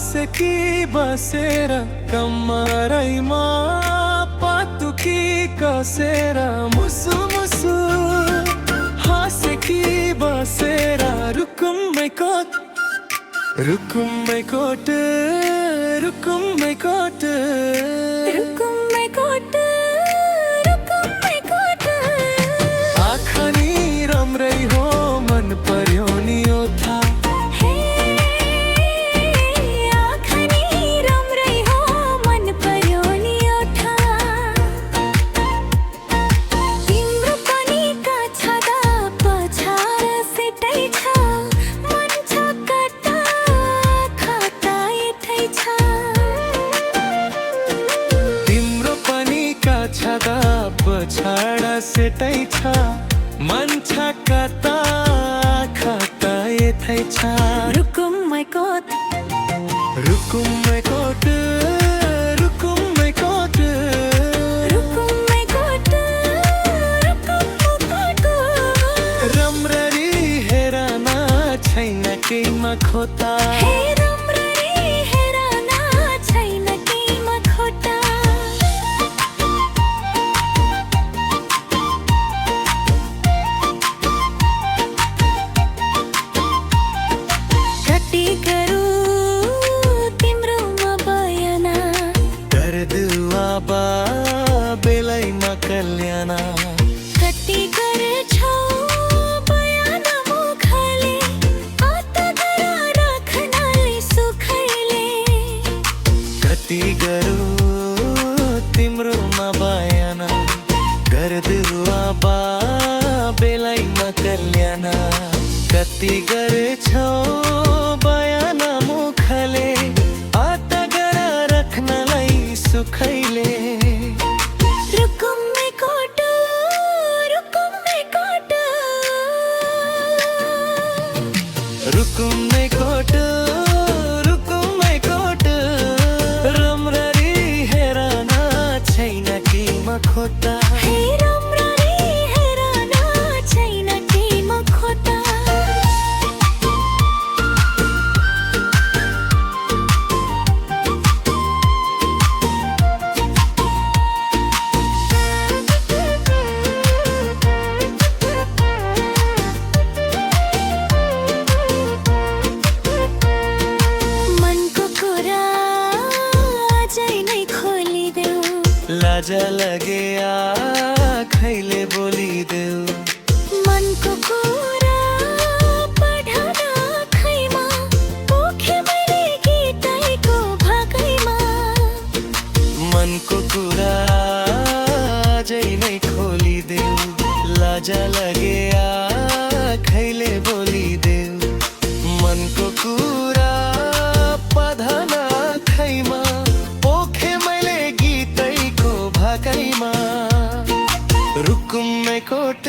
हाँसेकी बसेर कम्मरैमा पातुकी कसेर मुसु मुसु हाँसेकी बसेर रुकुमै कोट रुकुमै कोट रुकुमै कोट रुकुमै कोट रुकुमै कोट आँखा नि राम्रै हो मन पर्यो नि ओठा हे आँखा नि राम्रै हो मन पर्यो नि ओठा तिम्रो पनि छादा पछाड सेटै छ मन छ कता खता यतै छ तिम्रो पनि छादा पछाड सेटै छ मन छ कता खता यतै छ रुकुमै कोट रुकुमै कोट रुकुमै कोट रुकुमै कोट रुकुमै कोट राम्ररी हेर न छैन केहीमा खोता हे राम्ररी हेर न छैन केहीमा खोटा कति गरौँ तिम्रोमा बयाना दर्द आबा बेलैमा कल्याण कति गर्छौ बयाना मुखले आत गर राख्नाले सुखैले कति गरौँ तिम्रोमा बयान गर्दुवा बा बेलैमा कल्याण कति गर्छौ बयान मुखले आत गर राख्नलाई सुखैले रुकुमै कोट रुकुमै कोट रुकुमै कोट रुकुमै कोट राम्ररी हेर न छैन केहीमा खोटा हे राम्ररी हेर न छैन केहीमा खोटा मनको कुरा आजै नै खोलिदेऊ लाज लगे आँखैले बोलिदेऊ मनको कुरा पढाउन आँखैमा पोखे मैले गीतैको भागैमा मनको कुरा आजै नै खोलिदेऊ लाज लगे आँखैले बोलिदेऊ मनको कुरा पधन आँखैमा पोखे मैले गीतैको भाकैमा रुकुमै कोट